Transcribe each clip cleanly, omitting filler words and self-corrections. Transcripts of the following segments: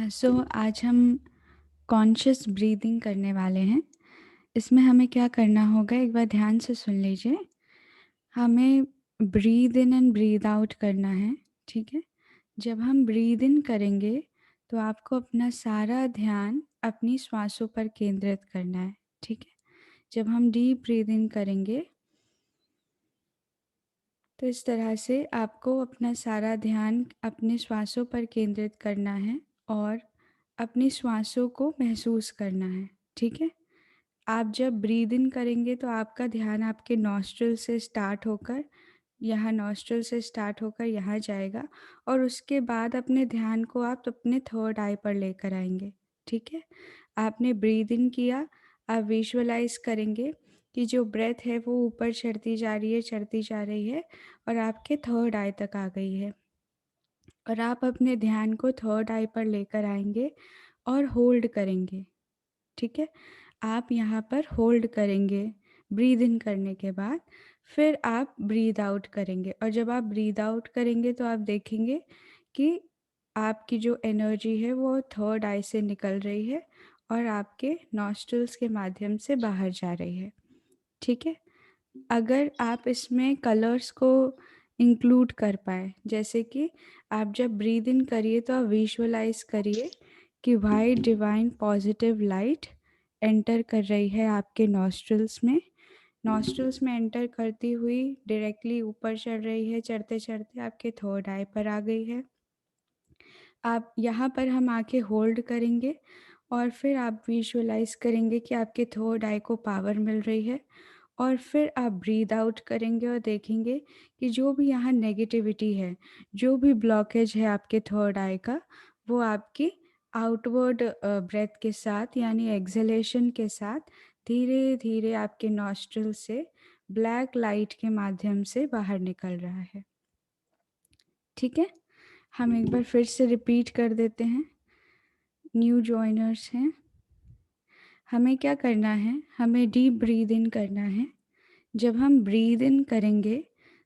सो आज हम conscious breathing करने वाले हैं। इसमें हमें क्या करना होगा, एक बार ध्यान से सुन लीजिए। हमें breathe in and breathe out करना है, ठीक है। जब हम ब्रीद इन करेंगे तो आपको अपना सारा ध्यान अपनी श्वासों पर केंद्रित करना है, ठीक है। जब हम डीप ब्रीद इन करेंगे तो इस तरह से आपको अपना सारा ध्यान अपने श्वासों पर केंद्रित करना है और अपनी श्वासों को महसूस करना है, ठीक है। आप जब ब्रीद इन करेंगे तो आपका ध्यान आपके नॉस्ट्रिल से स्टार्ट होकर यहाँ जाएगा और उसके बाद अपने ध्यान को आप अपने थर्ड आई पर लेकर आएंगे, ठीक है। आपने ब्रीद इन किया, आप विजुअलाइज करेंगे कि जो ब्रेथ है वो ऊपर चढ़ती जा रही है, चढ़ती जा रही है और आपके थर्ड आई तक आ गई है। और आप अपने ध्यान को थर्ड आई पर लेकर आएंगे और होल्ड करेंगे, ठीक है। आप यहाँ पर होल्ड करेंगे ब्रीद इन करने के बाद, फिर आप ब्रीद आउट करेंगे और जब आप ब्रीद आउट करेंगे तो आप देखेंगे कि आपकी जो एनर्जी है वो थर्ड आई से निकल रही है और आपके नॉस्ट्रल्स के माध्यम से बाहर जा रही है, ठीक है। अगर आप इसमें कलर्स को इंक्लूड कर पाए, जैसे कि आप जब ब्रीद इन करिए तो आप विजुअलाइज करिए कि white divine positive light enter कर रही है आपके नॉस्ट्रल्स में एंटर करती हुई डायरेक्टली ऊपर चढ़ रही है, चढ़ते चढ़ते आपके थर्ड आई पर आ गई है। आप यहाँ पर हम आके होल्ड करेंगे और फिर आप विजुअलाइज करेंगे कि आपके थर्ड आई को पावर मिल रही है और फिर आप ब्रीद आउट करेंगे और देखेंगे कि जो भी यहाँ नेगेटिविटी है, जो भी ब्लॉकेज है आपके थर्ड आई का, वो आपकी आउटवर्ड ब्रेथ के साथ यानी एक्सहेलेशन के साथ धीरे धीरे आपके नॉस्ट्रल से ब्लैक लाइट के माध्यम से बाहर निकल रहा है, ठीक है। हम एक बार फिर से रिपीट कर देते हैं, न्यू जॉइनर्स हैं। हमें क्या करना है, हमें डीप ब्रीद इन करना है। जब हम ब्रीद इन करेंगे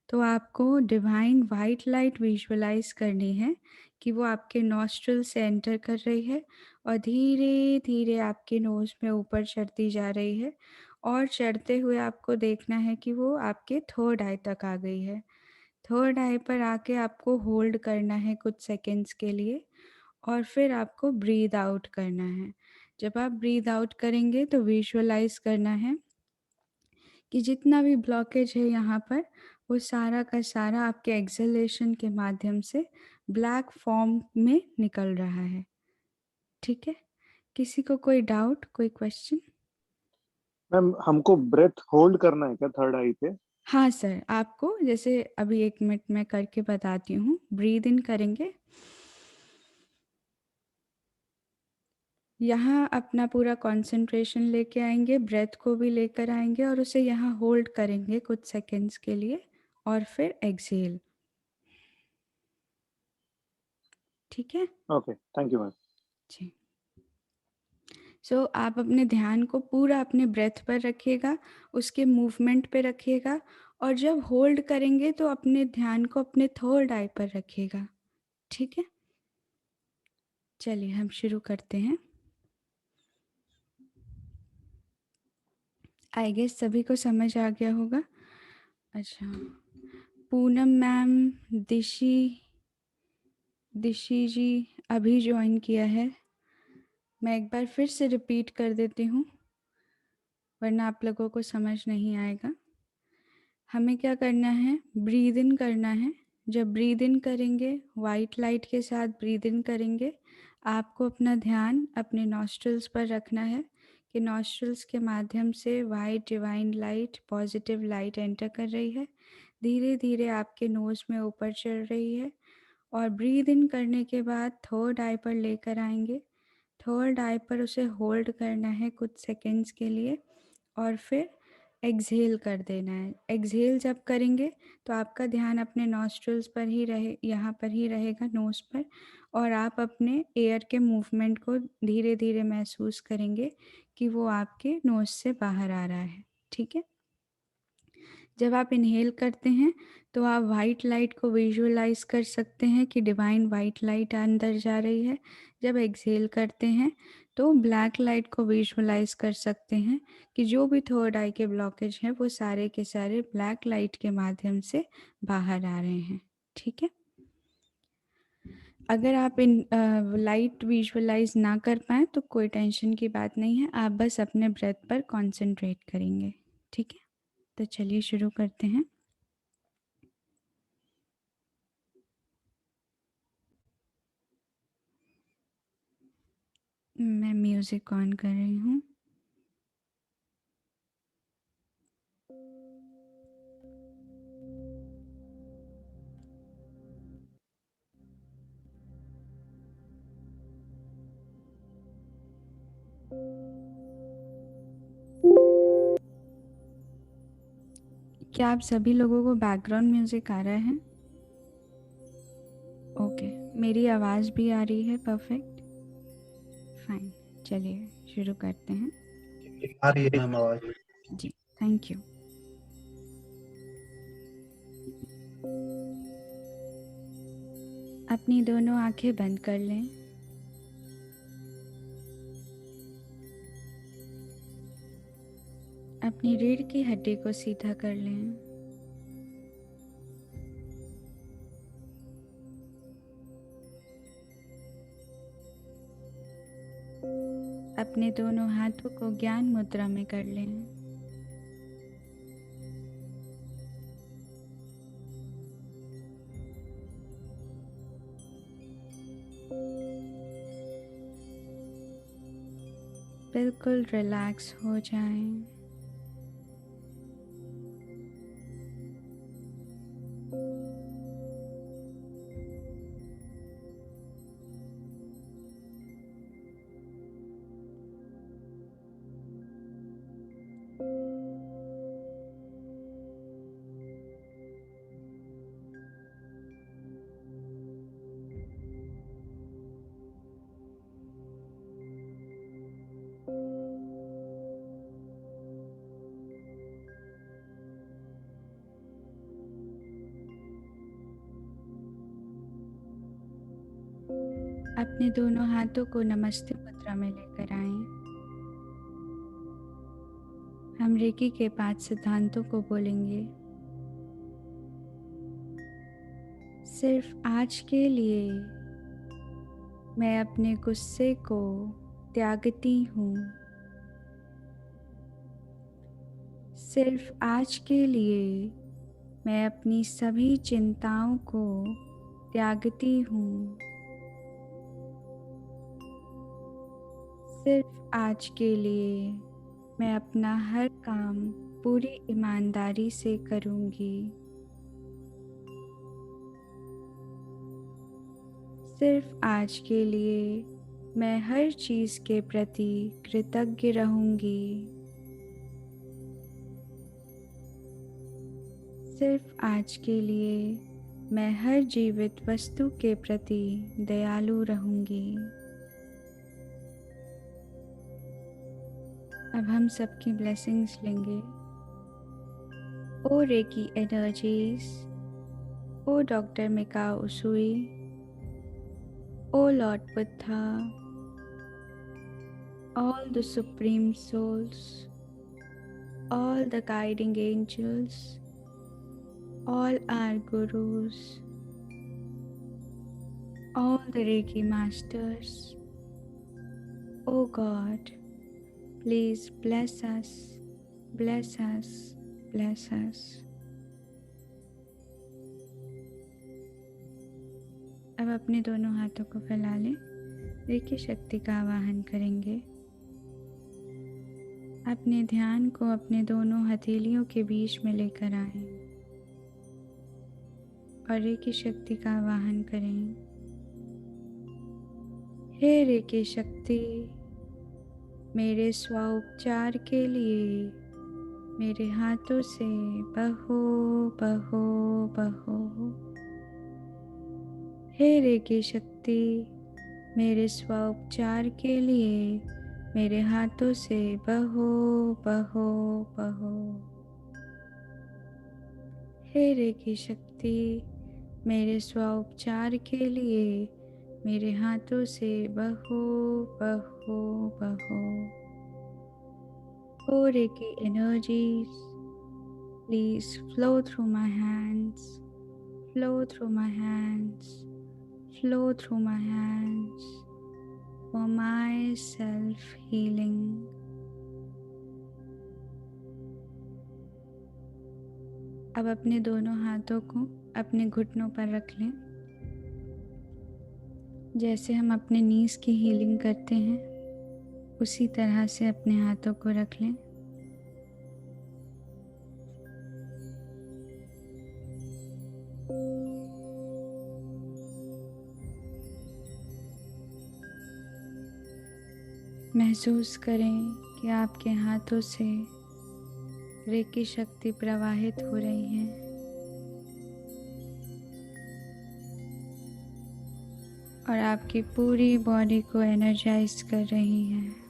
तो आपको डिवाइन वाइट लाइट विजुअलाइज करनी है कि वो आपके नॉस्ट्रल से एंटर कर रही है और धीरे धीरे आपके नोज़ में ऊपर चढ़ती जा रही है और चढ़ते हुए आपको देखना है कि वो आपके थर्ड आई तक आ गई है। थर्ड आई पर आके आपको होल्ड करना है कुछ सेकेंड्स के लिए और फिर आपको ब्रीद आउट करना है। जब आप ब्रीद आउट करेंगे तो विजुअलाइज करना है कि जितना भी ब्लॉकेज है यहाँ पर, वो सारा का सारा आपके एक्सहेलेशन के माध्यम से ब्लैक फॉर्म में निकल रहा है, ठीक है। किसी को कोई डाउट, कोई क्वेश्चन? मैम हमको ब्रेथ होल्ड करना है क्या थर्ड आई पे? हाँ सर, आपको जैसे अभी 1 मिनट में करके बताती हूँ। ब्रीद इन करेंगे, यहाँ अपना पूरा कंसंट्रेशन लेके आएंगे, ब्रेथ को भी लेकर आएंगे और उसे यहाँ होल्ड करेंगे कुछ सेकंड्स के लिए और फिर एक्सहेल, ठीक है ओके, थैंक यू मैम। जी। आप अपने ध्यान को पूरा अपने ब्रेथ पर रखिएगा, उसके मूवमेंट पे रखिएगा और जब होल्ड करेंगे तो अपने ध्यान को अपने थर्ड आई पर रखिएगा, ठीक है। चलिए हम शुरू करते हैं। आई गेस सभी को समझ आ गया होगा। अच्छा, पूनम मैम, दिशी दिशी जी अभी ज्वाइन किया है। मैं एक बार फिर से रिपीट कर देती हूँ वरना आप लोगों को समझ नहीं आएगा। हमें क्या करना है, ब्रीद इन करना है। जब ब्रीद इन करेंगे, वाइट लाइट के साथ ब्रीद इन करेंगे, आपको अपना ध्यान अपने नॉस्ट्रल्स पर रखना है कि नॉस्ट्रल्स के माध्यम से white divine light, positive light enter कर रही है, धीरे धीरे आपके नोज़ में ऊपर चढ़ रही है और ब्रीद इन करने के बाद थर्ड आई पर लेकर आएंगे। थर्ड आई पर उसे होल्ड करना है कुछ सेकंड्स के लिए और फिर एक्सहेल कर देना है। एक्सहेल जब करेंगे तो आपका ध्यान अपने नॉस्ट्रल्स पर ही रहे, यहाँ पर ही रहेगा, नोज़ पर, और आप अपने एयर के मूवमेंट को धीरे धीरे महसूस करेंगे कि वो आपके नोज़ से बाहर आ रहा है, ठीक है। जब आप इनहेल करते हैं तो आप वाइट लाइट को विजुअलाइज कर सकते हैं कि डिवाइन वाइट लाइट अंदर जा रही है। जब एक्सहेल करते हैं तो ब्लैक लाइट को विजुअलाइज कर सकते हैं कि जो भी थर्ड आई के ब्लॉकेज हैं वो सारे के सारे ब्लैक लाइट के माध्यम से बाहर आ रहे हैं। ठीक है, अगर आप इन लाइट विजुअलाइज ना कर पाएँ तो कोई टेंशन की बात नहीं है, आप बस अपने ब्रेथ पर कंसंट्रेट करेंगे। ठीक है, तो चलिए शुरू करते हैं। मैं म्यूज़िक ऑन कर रही हूँ। क्या आप सभी लोगों को बैकग्राउंड म्यूज़िक आ रहा है? ओके, मेरी आवाज़ भी आ रही है परफेक्ट? फाइन, चलिए शुरू करते हैं। आ रही है मैम आवाज। जी, थैंक यू। अपनी दोनों आंखें बंद कर लें। अपनी रीढ़ की हड्डी को सीधा कर लें। अपने दोनों हाथों को ज्ञान मुद्रा में कर लें। बिल्कुल रिलैक्स हो जाएं। अपने दोनों हाथों को नमस्ते मुद्रा में लेकर आएं। हम रेकी के 5 सिद्धांतों को बोलेंगे। सिर्फ आज के लिए मैं अपने गुस्से को त्यागती हूँ। सिर्फ आज के लिए मैं अपनी सभी चिंताओं को त्यागती हूँ। सिर्फ आज के लिए मैं अपना हर काम पूरी ईमानदारी से करूँगी। सिर्फ आज के लिए मैं हर चीज़ के प्रति कृतज्ञ रहूँगी। सिर्फ आज के लिए मैं हर जीवित वस्तु के प्रति दयालु रहूँगी। अब हम सबकी ब्लेसिंग्स लेंगे। O reiki energies, O doctor Mikao Usui, O lord Buddha, all the supreme souls, all the guiding angels, all our gurus, all the Reiki masters. Oh God, please bless us, bless us, bless us. अब अपने दोनों हाथों को फैला लें। Recce शक्ति का आवाहन करेंगे। अपने ध्यान को अपने दोनों हथेलियों के बीच में लेकर आएं और रेकी शक्ति का आवाहन करें। हे रेकी शक्ति, मेरे स्वोपचार के लिए मेरे हाथों से बहो बहो बहो। हे रेकी शक्ति, मेरे स्वोपचार के लिए मेरे हाथों से बहो बहो बहो। हे रेकी शक्ति, मेरे स्वोपचार के लिए मेरे हाथों से बहो बहो बहो। O reiki energies, please flow through my hands, flow through my hands, flow through my hands for my self healing. अब अपने दोनों हाथों को अपने घुटनों पर रख लें, जैसे हम अपने नीज की हीलिंग करते हैं उसी तरह से अपने हाथों को रख लें। महसूस करें कि आपके हाथों से रेकी शक्ति प्रवाहित हो रही है और आपकी पूरी बॉडी को एनर्जाइज कर रही है।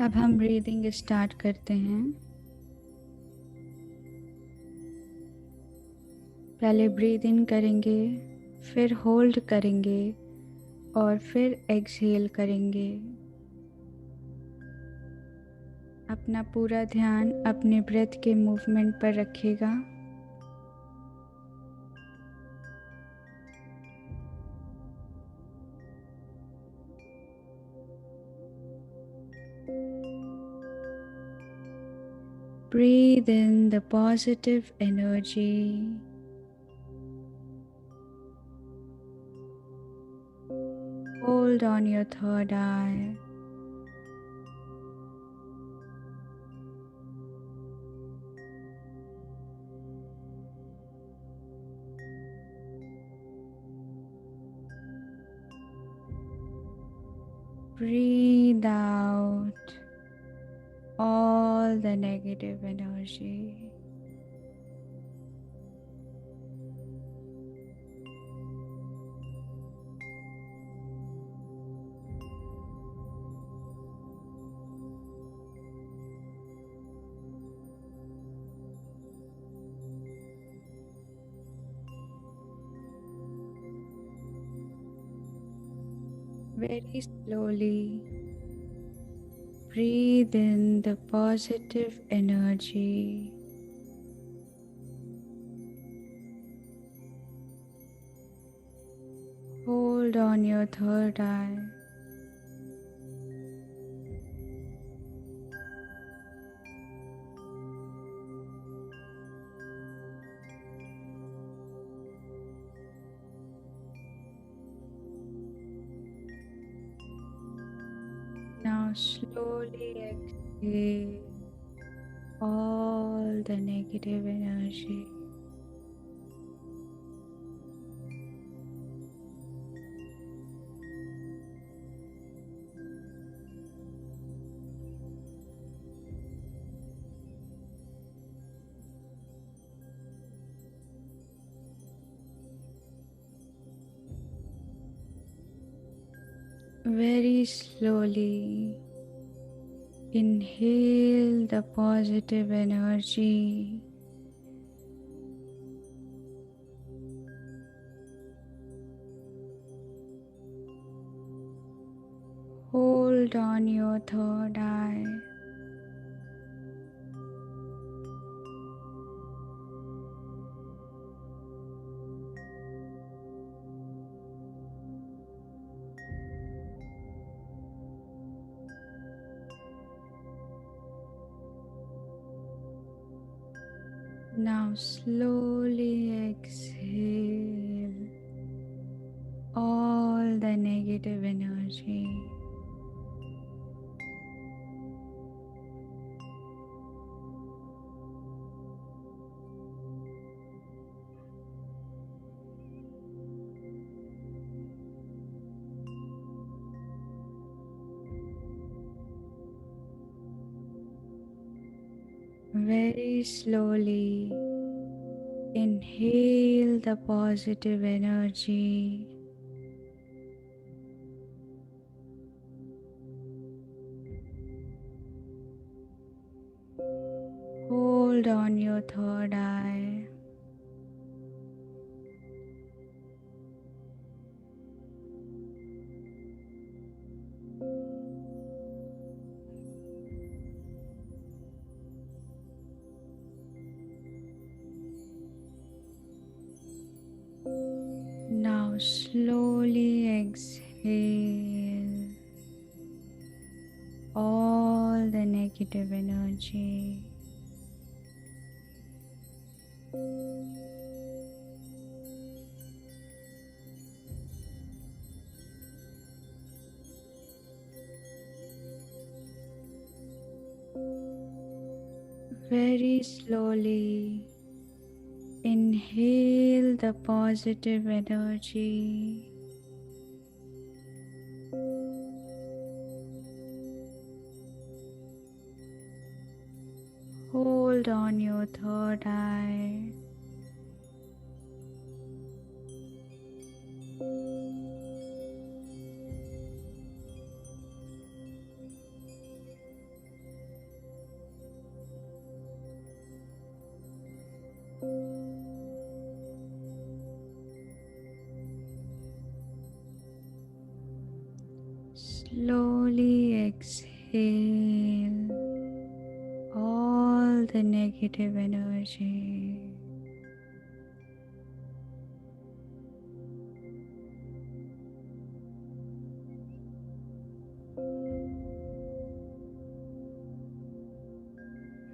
अब हम ब्रीदिंग स्टार्ट करते हैं। पहले ब्रीद इन करेंगे, फिर होल्ड करेंगे और फिर एक्सहेल करेंगे। अपना पूरा ध्यान अपने ब्रेथ के मूवमेंट पर रखिएगा। Breathe in the positive energy. Hold on your third eye. Breathe out all the negative energy. Very slowly breathe in the positive energy. Hold on your third eye. Now slowly exhale all the negative energy. Very slowly inhale the positive energy. Hold on your third eye. Now slowly exhale all the negative energy. Very slowly inhale the positive energy. Hold on your third eye. Now slowly exhale all the negative energy. Very slowly inhale the positive energy. Hold on your third eye. Slowly exhale all the negative energy.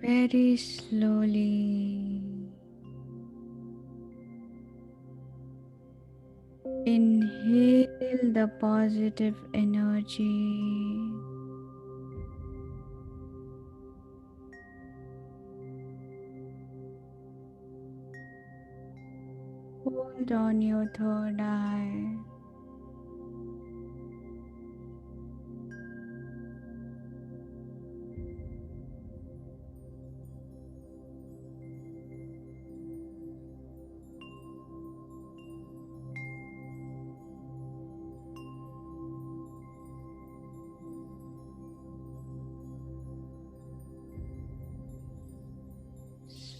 Very slowly inhale the positive energy. Hold on your third eye.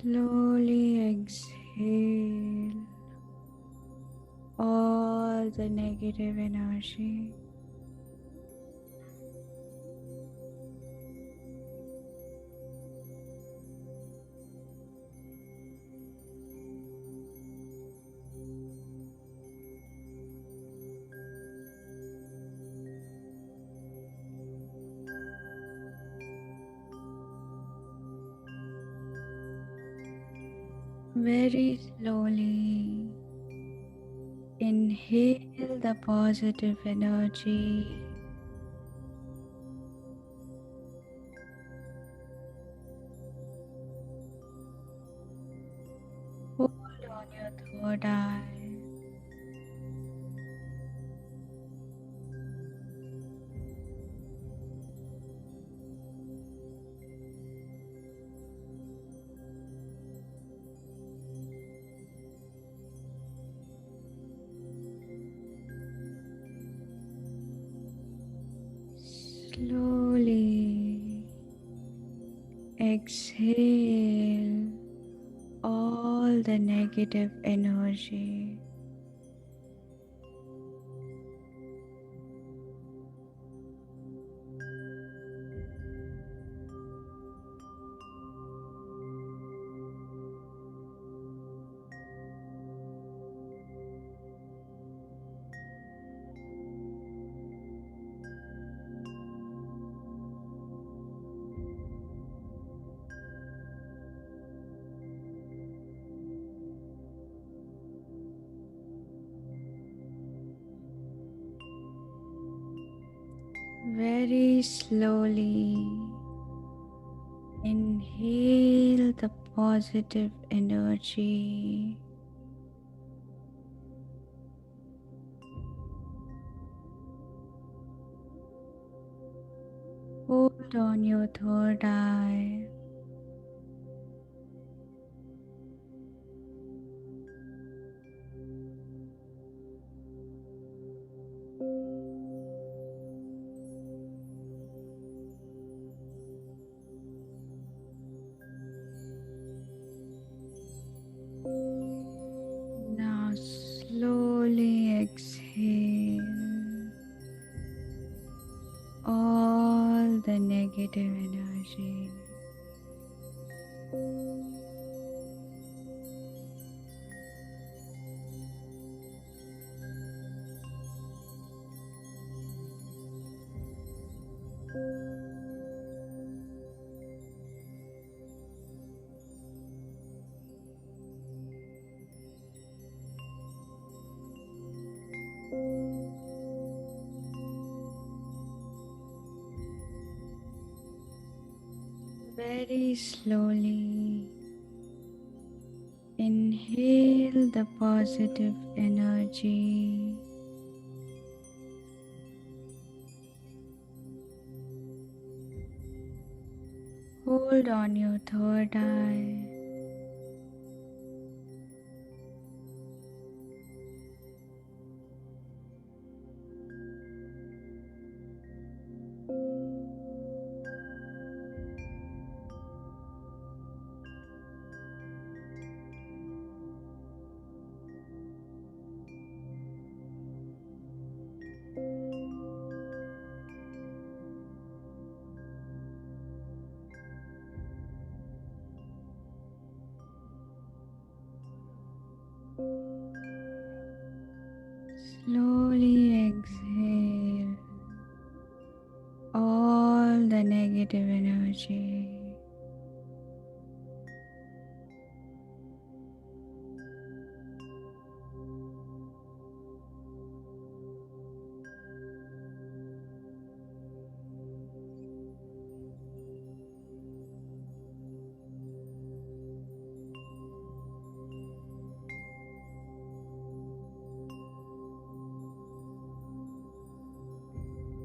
Slowly exhale all the negative energy. Very slowly inhale the positive energy. Hold on your third eye. Slowly exhale all the negative energy. Very slowly inhale the positive energy. Hold on your third eye. all the negative energy. Very slowly inhale the positive energy. Hold on your third eye. Slowly exhale all the negative energy.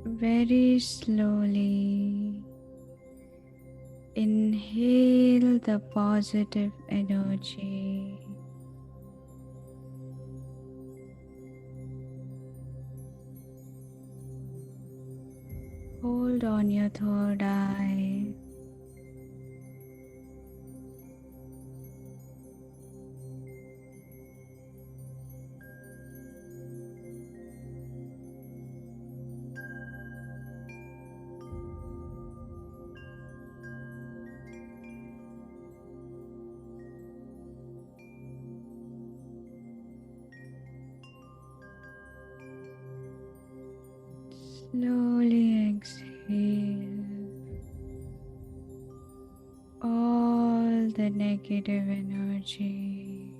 Very slowly inhale the positive energy. Hold on your third eye. Slowly exhale all the negative energy.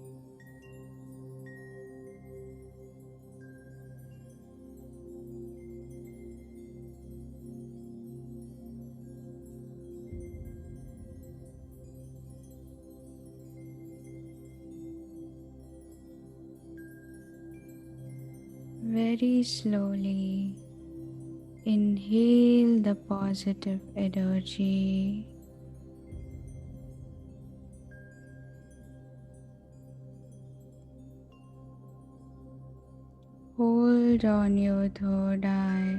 Very slowly inhale the positive energy. Hold on your third eye.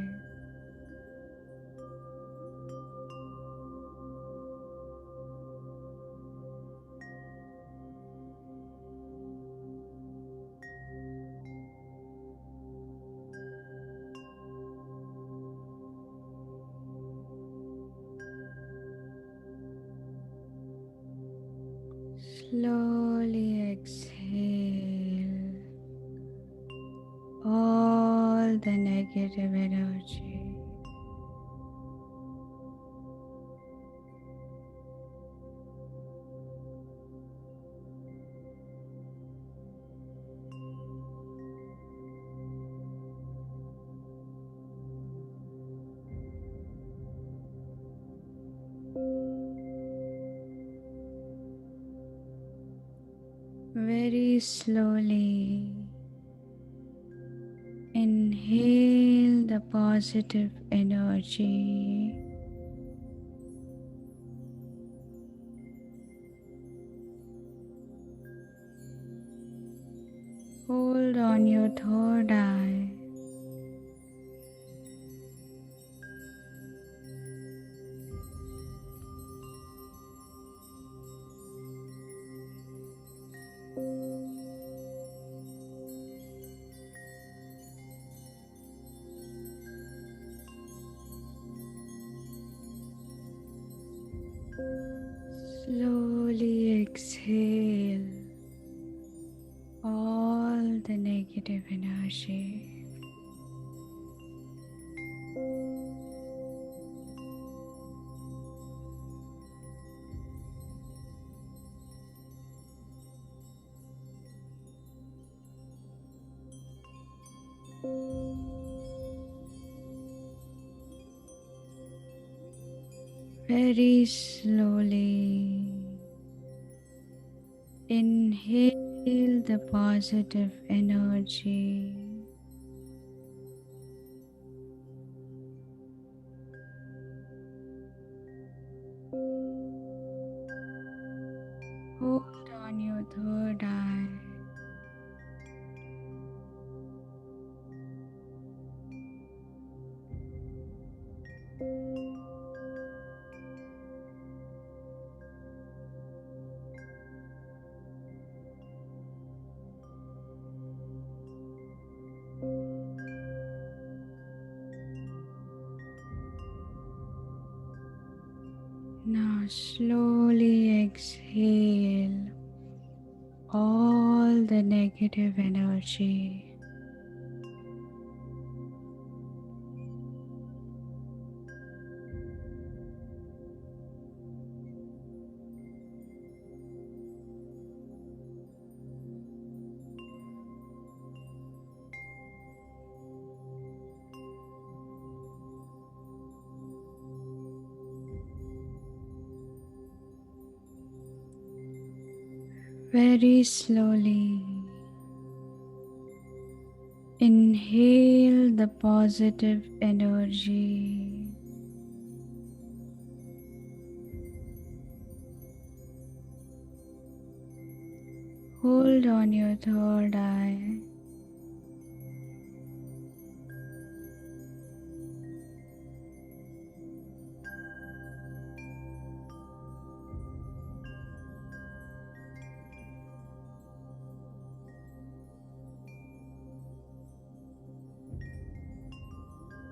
Slowly exhale all the negative energy. Very slowly inhale the positive energy. Hold on your third eye. Slowly exhale all the negative energy. Very slowly inhale the positive energy. Hold on your third eye. Now slowly exhale all the negative energy. Very slowly inhale the positive energy. Hold on your third eye.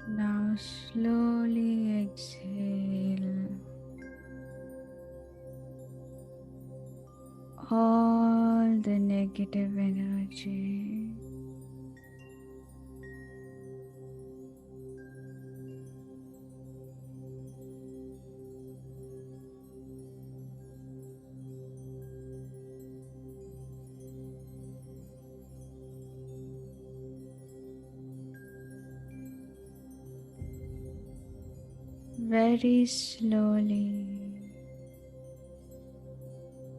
Now slowly exhale all the negative energy. Very slowly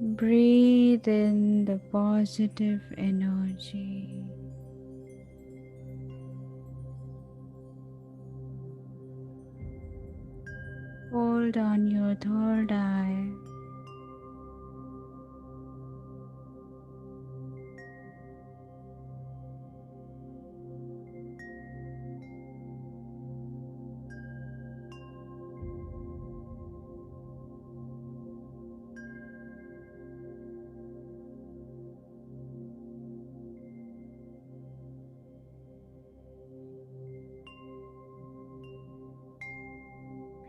breathe in the positive energy. Hold on your third eye.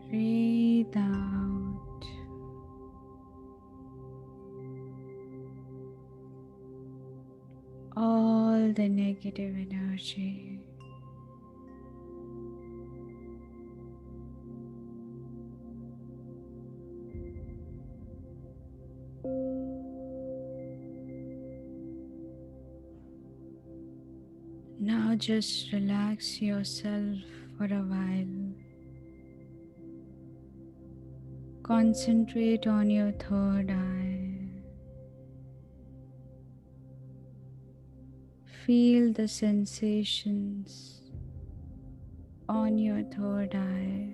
Breathe out all the negative energy. Now just relax yourself for a while. Concentrate on your third eye. Feel the sensations on your third eye.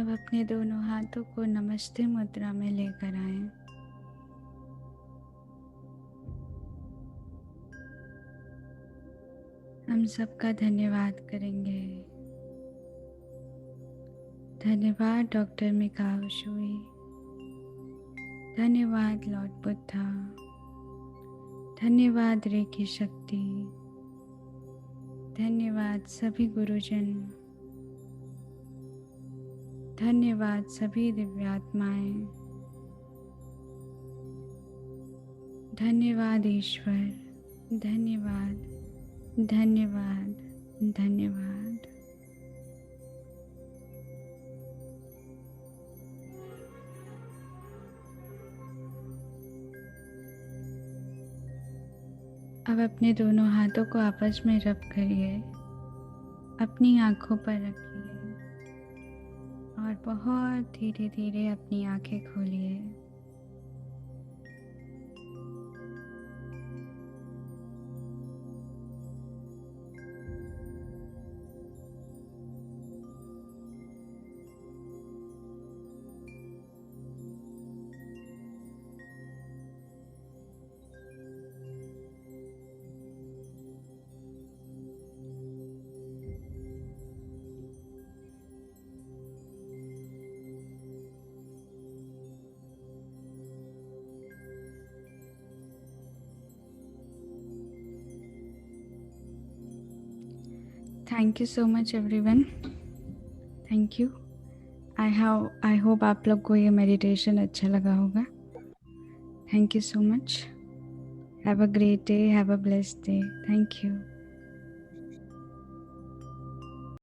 अब अपने दोनों हाथों को नमस्ते मुद्रा में लेकर आएं। हम सबका धन्यवाद करेंगे। धन्यवाद डॉक्टर मिकाओ शुई, धन्यवाद लॉर्ड बुद्धा, धन्यवाद रेकी शक्ति, धन्यवाद सभी गुरुजन, धन्यवाद सभी दिव्यात्माएं, धन्यवाद ईश्वर, धन्यवाद धन्यवाद धन्यवाद। अब अपने दोनों हाथों को आपस में रब करिए, अपनी आंखों पर रखिए और बहुत धीरे धीरे अपनी आंखें खोलिए। Thank you so much everyone, thank you. I hope आप लोग को ये मेडिटेशन अच्छा लगा होगा। Thank you so much. Have a great day, have a blessed day. Thank you.